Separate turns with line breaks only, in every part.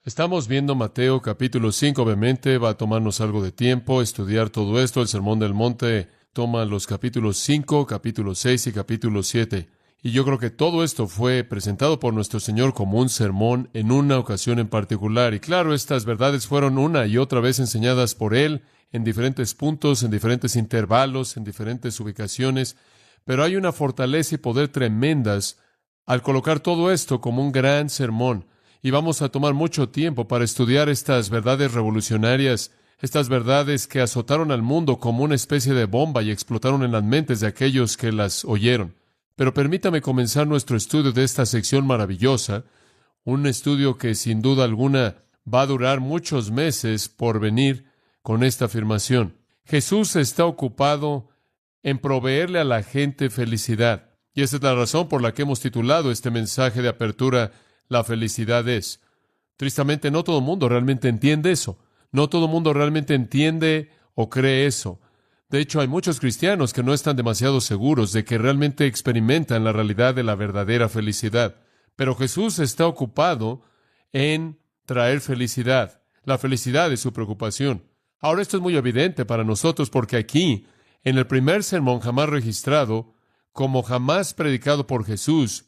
Estamos viendo Mateo capítulo 5, obviamente va a tomarnos algo de tiempo estudiar todo esto. El Sermón del Monte toma los capítulos 5, capítulo 6 y capítulo 7. Y yo creo que todo esto fue presentado por nuestro Señor como un sermón en una ocasión en particular. Y claro, estas verdades fueron una y otra vez enseñadas por Él en diferentes puntos, en diferentes intervalos, en diferentes ubicaciones. Pero hay una fortaleza y poder tremendas al colocar todo esto como un gran sermón. Y vamos a tomar mucho tiempo para estudiar estas verdades revolucionarias, estas verdades que azotaron al mundo como una especie de bomba y explotaron en las mentes de aquellos que las oyeron. Pero permítame comenzar nuestro estudio de esta sección maravillosa, un estudio que sin duda alguna va a durar muchos meses por venir con esta afirmación. Jesús está ocupado en proveerle a la gente felicidad. Y esa es la razón por la que hemos titulado este mensaje de apertura La felicidad es. Tristemente, no todo el mundo realmente entiende eso. No todo el mundo realmente entiende o cree eso. De hecho, hay muchos cristianos que no están demasiado seguros de que realmente experimentan la realidad de la verdadera felicidad. Pero Jesús está ocupado en traer felicidad. La felicidad es su preocupación. Ahora, esto es muy evidente para nosotros porque aquí, en el primer sermón jamás registrado, como jamás predicado por Jesús,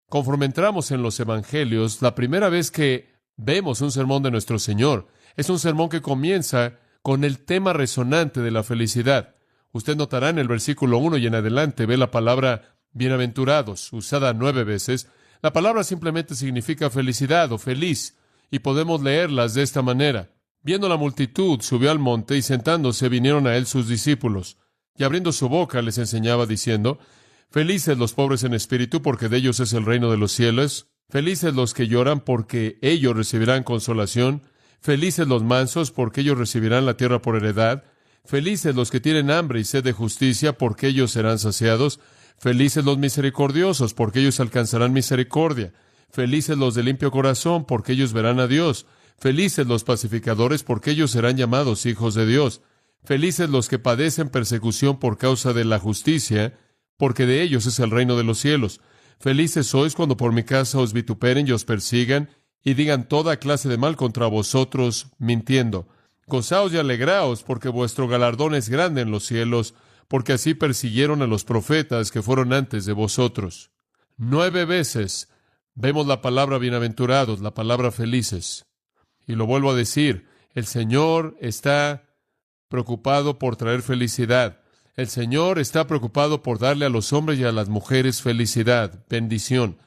conforme entramos en los Evangelios, la primera vez que vemos un sermón de nuestro Señor, es un sermón que comienza con el tema resonante de la felicidad. Usted notará en el versículo 1 y en adelante, ve la palabra bienaventurados, usada 9 veces. La palabra simplemente significa felicidad o feliz, y podemos leerlas de esta manera. Viendo la multitud, subió al monte, y sentándose vinieron a él sus discípulos. Y abriendo su boca les enseñaba diciendo: Felices los pobres en espíritu, porque de ellos es el reino de los cielos. Felices los que lloran, porque ellos recibirán consolación. Felices los mansos, porque ellos recibirán la tierra por heredad. Felices los que tienen hambre y sed de justicia, porque ellos serán saciados. Felices los misericordiosos, porque ellos alcanzarán misericordia. Felices los de limpio corazón, porque ellos verán a Dios. Felices los pacificadores, porque ellos serán llamados hijos de Dios. Felices los que padecen persecución por causa de la justicia, porque de ellos es el reino de los cielos. Felices sois cuando por mi causa os vituperen y os persigan, y digan toda clase de mal contra vosotros, mintiendo. Gozaos y alegraos, porque vuestro galardón es grande en los cielos, porque así persiguieron a los profetas que fueron antes de vosotros. 9 veces vemos la palabra bienaventurados, la palabra felices. Y lo vuelvo a decir, el Señor está preocupado por traer felicidad. El Señor está preocupado por darle a los hombres y a las mujeres felicidad, bendición.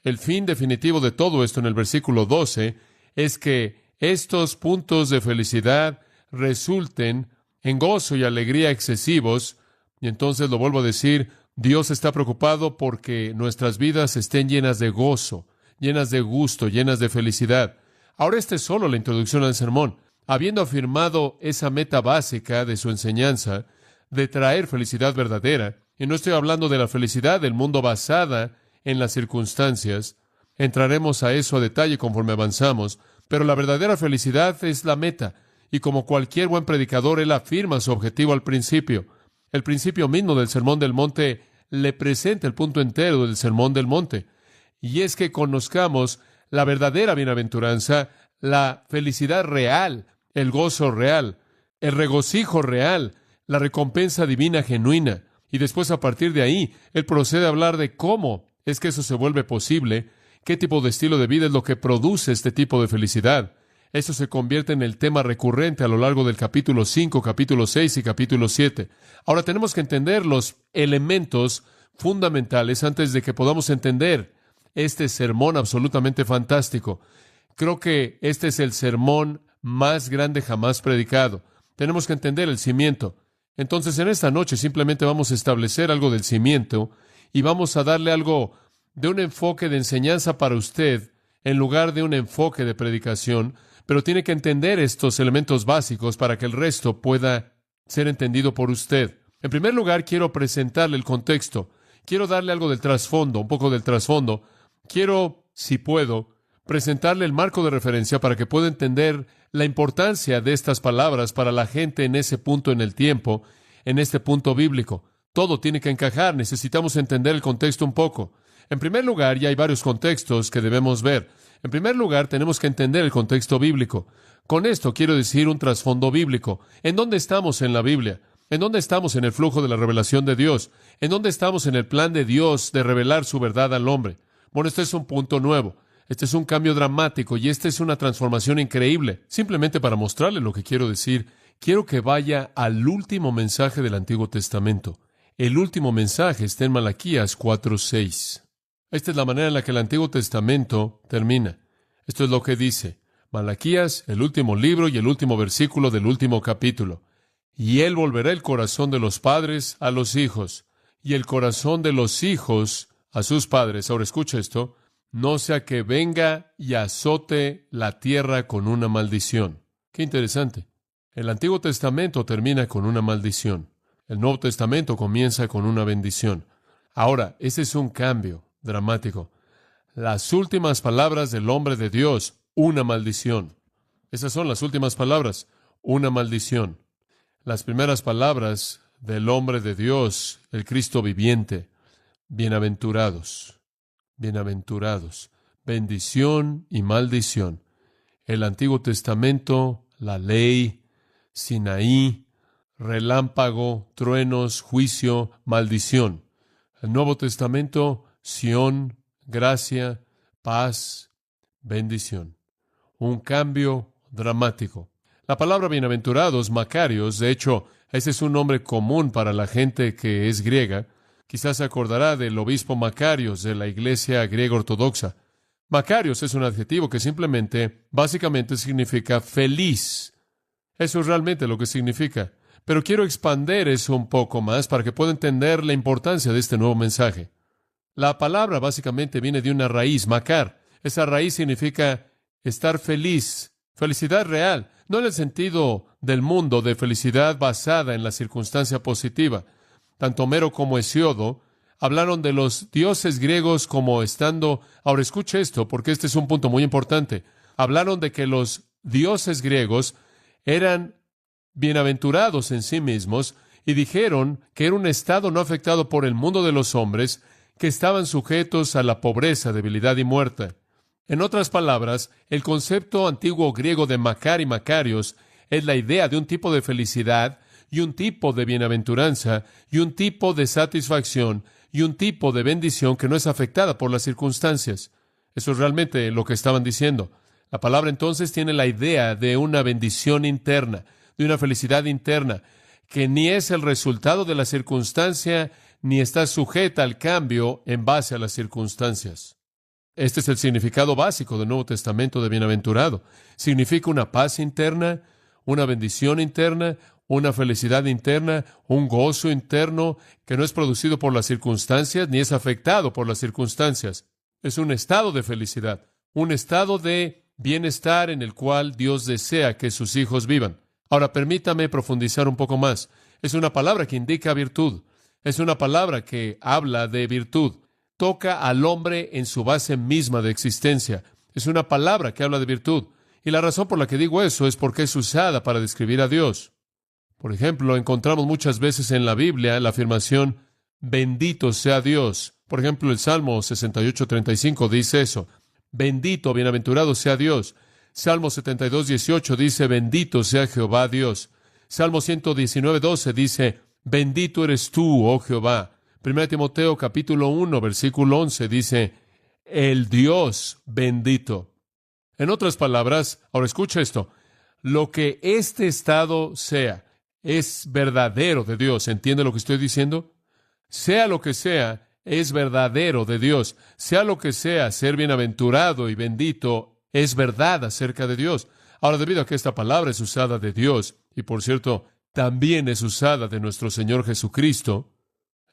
El fin definitivo de todo esto en el versículo 12 es que estos puntos de felicidad resulten en gozo y alegría excesivos. Y entonces lo vuelvo a decir, Dios está preocupado porque nuestras vidas estén llenas de gozo, llenas de gusto, llenas de felicidad. Ahora esta es solo la introducción al sermón. Habiendo afirmado esa meta básica de su enseñanza, de traer felicidad verdadera, y no estoy hablando de la felicidad del mundo basada en las circunstancias, entraremos a eso a detalle conforme avanzamos, pero la verdadera felicidad es la meta, y como cualquier buen predicador, él afirma su objetivo al principio. El principio mismo del Sermón del Monte le presenta el punto entero del Sermón del Monte, y es que conozcamos la verdadera bienaventuranza, la felicidad real, el gozo real, el regocijo real, la recompensa divina genuina. Y después, a partir de ahí, él procede a hablar de cómo es que eso se vuelve posible, qué tipo de estilo de vida es lo que produce este tipo de felicidad. Eso se convierte en el tema recurrente a lo largo del capítulo 5, capítulo 6 y capítulo 7. Ahora tenemos que entender los elementos fundamentales antes de que podamos entender este sermón absolutamente fantástico. Creo que este es el sermón más grande jamás predicado. Tenemos que entender el cimiento. Entonces, en esta noche simplemente vamos a establecer algo del cimiento y vamos a darle algo de un enfoque de enseñanza para usted en lugar de un enfoque de predicación, pero tiene que entender estos elementos básicos para que el resto pueda ser entendido por usted. En primer lugar, quiero presentarle el contexto. Quiero darle algo del trasfondo, un poco del trasfondo. Quiero, si puedo, presentarle el marco de referencia para que pueda entender la importancia de estas palabras para la gente en ese punto en el tiempo, en este punto bíblico. Todo tiene que encajar, necesitamos entender el contexto un poco. En primer lugar, ya hay varios contextos que debemos ver. En primer lugar, tenemos que entender el contexto bíblico. Con esto quiero decir un trasfondo bíblico. ¿En dónde estamos en la Biblia? ¿En dónde estamos en el flujo de la revelación de Dios? ¿En dónde estamos en el plan de Dios de revelar su verdad al hombre? Bueno, este es un punto nuevo. Este es un cambio dramático y esta es una transformación increíble. Simplemente para mostrarle lo que quiero decir, quiero que vaya al último mensaje del Antiguo Testamento. El último mensaje está en Malaquías 4:6. Esta es la manera en la que el Antiguo Testamento termina. Esto es lo que dice Malaquías, el último libro y el último versículo del último capítulo. Y él volverá el corazón de los padres a los hijos, y el corazón de los hijos a sus padres. Ahora escucha esto. No sea que venga y azote la tierra con una maldición. Qué interesante. El Antiguo Testamento termina con una maldición. El Nuevo Testamento comienza con una bendición. Ahora, ese es un cambio dramático. Las últimas palabras del hombre de Dios, una maldición. Esas son las últimas palabras, una maldición. Las primeras palabras del hombre de Dios, el Cristo viviente, bienaventurados. Bienaventurados, bendición y maldición. El Antiguo Testamento, la ley, Sinaí, relámpago, truenos, juicio, maldición. El Nuevo Testamento, Sión, gracia, paz, bendición. Un cambio dramático. La palabra bienaventurados, Macarios, de hecho, ese es un nombre común para la gente que es griega. Quizás se acordará del obispo Macarios de la iglesia griega ortodoxa. Macarios es un adjetivo que básicamente significa feliz. Eso es realmente lo que significa. Pero quiero expander eso un poco más para que pueda entender la importancia de este nuevo mensaje. La palabra básicamente viene de una raíz, macar. Esa raíz significa estar feliz, felicidad real, no en el sentido del mundo de felicidad basada en la circunstancia positiva. Tanto Homero como Hesíodo hablaron de los dioses griegos como estando... Ahora escuche esto, porque este es un punto muy importante. Hablaron de que los dioses griegos eran bienaventurados en sí mismos y dijeron que era un estado no afectado por el mundo de los hombres, que estaban sujetos a la pobreza, debilidad y muerte. En otras palabras, el concepto antiguo griego de Macar y Macarios es la idea de un tipo de felicidad y un tipo de bienaventuranza, y un tipo de satisfacción, y un tipo de bendición que no es afectada por las circunstancias. Eso es realmente lo que estaban diciendo. La palabra entonces tiene la idea de una bendición interna, de una felicidad interna, que ni es el resultado de la circunstancia, ni está sujeta al cambio en base a las circunstancias. Este es el significado básico del Nuevo Testamento de bienaventurado. Significa una paz interna, una bendición interna, una felicidad interna, un gozo interno que no es producido por las circunstancias ni es afectado por las circunstancias. Es un estado de felicidad, un estado de bienestar en el cual Dios desea que sus hijos vivan. Ahora, permítame profundizar un poco más. Es una palabra que indica virtud. Es una palabra que habla de virtud. Toca al hombre en su base misma de existencia. Es una palabra que habla de virtud. Y la razón por la que digo eso es porque es usada para describir a Dios. Por ejemplo, encontramos muchas veces en la Biblia la afirmación, bendito sea Dios. Por ejemplo, el Salmo 68:35 dice eso. Bendito, bienaventurado sea Dios. Salmo 72:18 dice, bendito sea Jehová Dios. Salmo 119:12 dice, bendito eres tú, oh Jehová. 1 Timoteo capítulo 1, versículo 11 dice, el Dios bendito. En otras palabras, ahora escucha esto, lo que este estado sea, es verdadero de Dios. ¿Entiende lo que estoy diciendo? Sea lo que sea, es verdadero de Dios. Sea lo que sea, ser bienaventurado y bendito es verdad acerca de Dios. Ahora, debido a que esta palabra es usada de Dios, y por cierto, también es usada de nuestro Señor Jesucristo,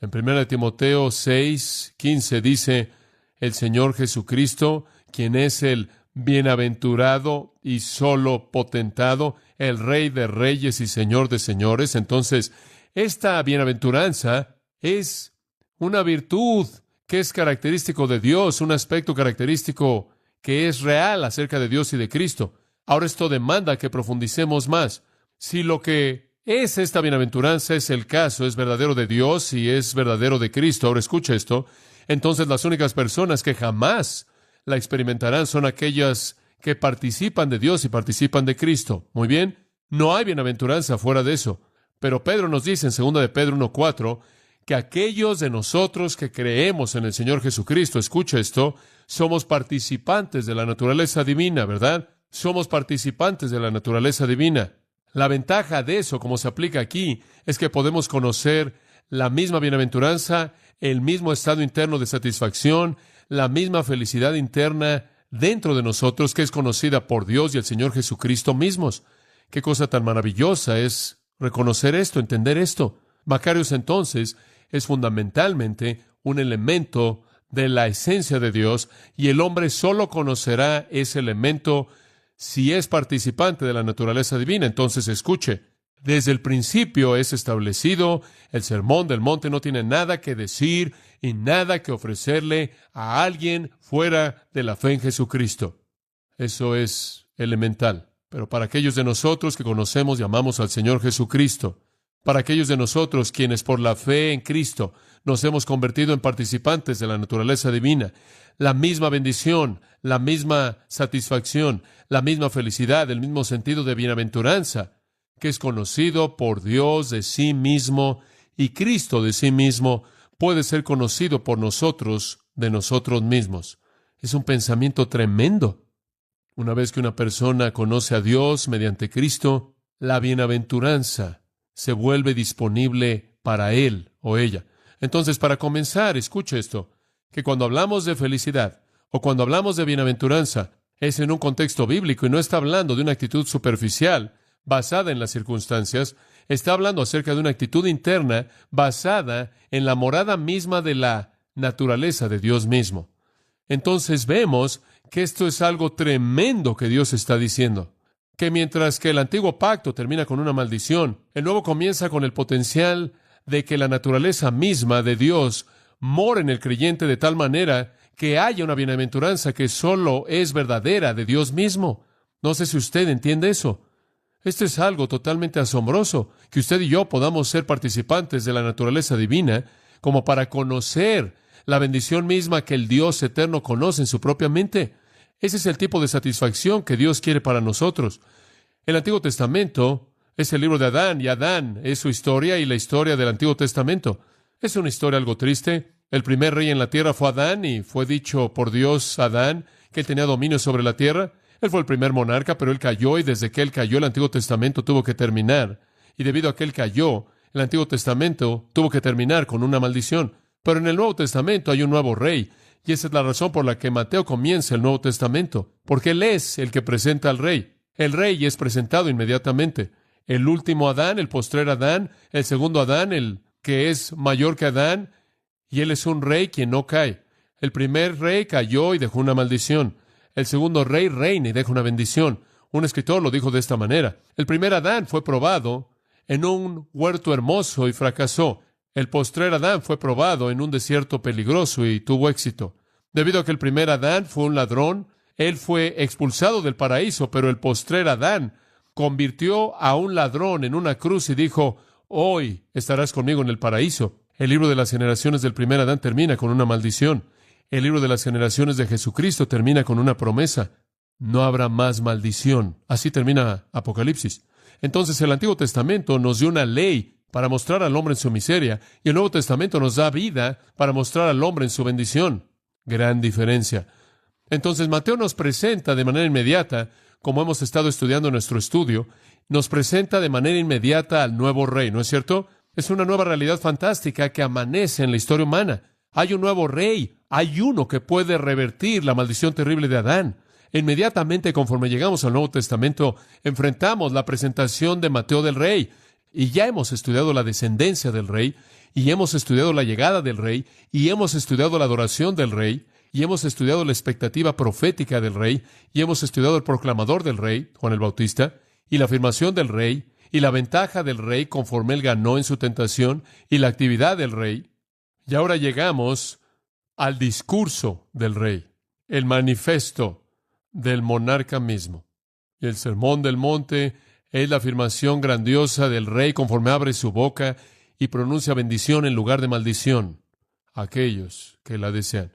en 1 Timoteo 6:15 dice, el Señor Jesucristo, quien es el bienaventurado y solo potentado, el Rey de reyes y Señor de señores. Entonces, esta bienaventuranza es una virtud que es característico de Dios, un aspecto característico que es real acerca de Dios y de Cristo. Ahora esto demanda que profundicemos más. Si lo que es esta bienaventuranza es el caso, es verdadero de Dios y es verdadero de Cristo, ahora escucha esto, entonces las únicas personas que jamás la experimentarán son aquellas que participan de Dios y participan de Cristo. Muy bien, no hay bienaventuranza fuera de eso. Pero Pedro nos dice en 2 de Pedro 1:4 que aquellos de nosotros que creemos en el Señor Jesucristo, escucha esto, somos participantes de la naturaleza divina, ¿verdad? Somos participantes de la naturaleza divina. La ventaja de eso, como se aplica aquí, es que podemos conocer la misma bienaventuranza, el mismo estado interno de satisfacción, la misma felicidad interna dentro de nosotros que es conocida por Dios y el Señor Jesucristo mismos. Qué cosa tan maravillosa es reconocer esto, entender esto. Macarios, entonces, es fundamentalmente un elemento de la esencia de Dios, y el hombre solo conocerá ese elemento si es participante de la naturaleza divina. Entonces, escuche, desde el principio es establecido, el Sermón del Monte no tiene nada que decir y nada que ofrecerle a alguien fuera de la fe en Jesucristo. Eso es elemental. Pero para aquellos de nosotros que conocemos y amamos al Señor Jesucristo, para aquellos de nosotros quienes por la fe en Cristo nos hemos convertido en participantes de la naturaleza divina, la misma bendición, la misma satisfacción, la misma felicidad, el mismo sentido de bienaventuranza, que es conocido por Dios de sí mismo y Cristo de sí mismo, puede ser conocido por nosotros de nosotros mismos. Es un pensamiento tremendo. Una vez que una persona conoce a Dios mediante Cristo, la bienaventuranza se vuelve disponible para él o ella. Entonces, para comenzar, escuche esto, que cuando hablamos de felicidad o cuando hablamos de bienaventuranza, es en un contexto bíblico y no está hablando de una actitud superficial basada en las circunstancias, está hablando acerca de una actitud interna basada en la morada misma de la naturaleza de Dios mismo. Entonces vemos que esto es algo tremendo que Dios está diciendo, que mientras que el antiguo pacto termina con una maldición, el nuevo comienza con el potencial de que la naturaleza misma de Dios mora en el creyente de tal manera que haya una bienaventuranza que solo es verdadera de Dios mismo. No sé si usted entiende eso. Esto es algo totalmente asombroso, que usted y yo podamos ser participantes de la naturaleza divina como para conocer la bendición misma que el Dios eterno conoce en su propia mente. Ese es el tipo de satisfacción que Dios quiere para nosotros. El Antiguo Testamento es el libro de Adán, y Adán es su historia y la historia del Antiguo Testamento. Es una historia algo triste. El primer rey en la tierra fue Adán, y fue dicho por Dios a Adán que él tenía dominio sobre la tierra. Él fue el primer monarca, pero él cayó, y desde que él cayó, el Antiguo Testamento tuvo que terminar. Y debido a que él cayó, el Antiguo Testamento tuvo que terminar con una maldición. Pero en el Nuevo Testamento hay un nuevo rey, y esa es la razón por la que Mateo comienza el Nuevo Testamento, porque él es el que presenta al rey. El rey es presentado inmediatamente. El último Adán, el postrer Adán, el segundo Adán, el que es mayor que Adán, y él es un rey quien no cae. El primer rey cayó y dejó una maldición. El segundo rey reina y deja una bendición. Un escritor lo dijo de esta manera: el primer Adán fue probado en un huerto hermoso y fracasó. El postrer Adán fue probado en un desierto peligroso y tuvo éxito. Debido a que el primer Adán fue un ladrón, él fue expulsado del paraíso, pero el postrer Adán convirtió a un ladrón en una cruz y dijo: hoy estarás conmigo en el paraíso. El libro de las generaciones del primer Adán termina con una maldición. El libro de las generaciones de Jesucristo termina con una promesa: no habrá más maldición. Así termina Apocalipsis. Entonces el Antiguo Testamento nos dio una ley para mostrar al hombre en su miseria, y el Nuevo Testamento nos da vida para mostrar al hombre en su bendición. Gran diferencia. Entonces Mateo nos presenta de manera inmediata, como hemos estado estudiando en nuestro estudio, nos presenta de manera inmediata al nuevo rey, ¿no es cierto? Es una nueva realidad fantástica que amanece en la historia humana. Hay un nuevo rey, hay uno que puede revertir la maldición terrible de Adán. Inmediatamente, conforme llegamos al Nuevo Testamento, enfrentamos la presentación de Mateo del rey, y ya hemos estudiado la descendencia del rey, y hemos estudiado la llegada del rey, y hemos estudiado la adoración del rey, y hemos estudiado la expectativa profética del rey, y hemos estudiado el proclamador del rey, Juan el Bautista, y la afirmación del rey, y la ventaja del rey conforme él ganó en su tentación, y la actividad del rey. Y ahora llegamos al discurso del rey, el manifiesto del monarca mismo. Y el Sermón del Monte es la afirmación grandiosa del rey conforme abre su boca y pronuncia bendición en lugar de maldición a aquellos que la desean.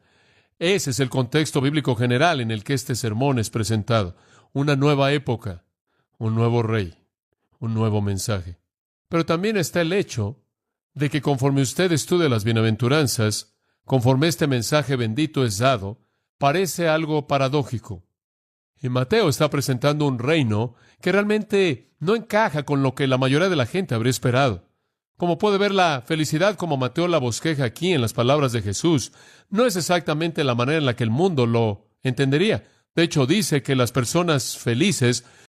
Ese es el contexto bíblico general en el que este sermón es presentado. Una nueva época, un nuevo rey, un nuevo mensaje. Pero también está el hecho de que conforme usted estudia las bienaventuranzas, conforme este mensaje bendito es dado, parece algo paradójico. Y Mateo está presentando un reino que realmente no encaja con lo que la mayoría de la gente habría esperado. Como puede ver, la felicidad como Mateo la bosqueja aquí en las palabras de Jesús no es exactamente la manera en la que el mundo lo entendería. De hecho, dice que las personas felices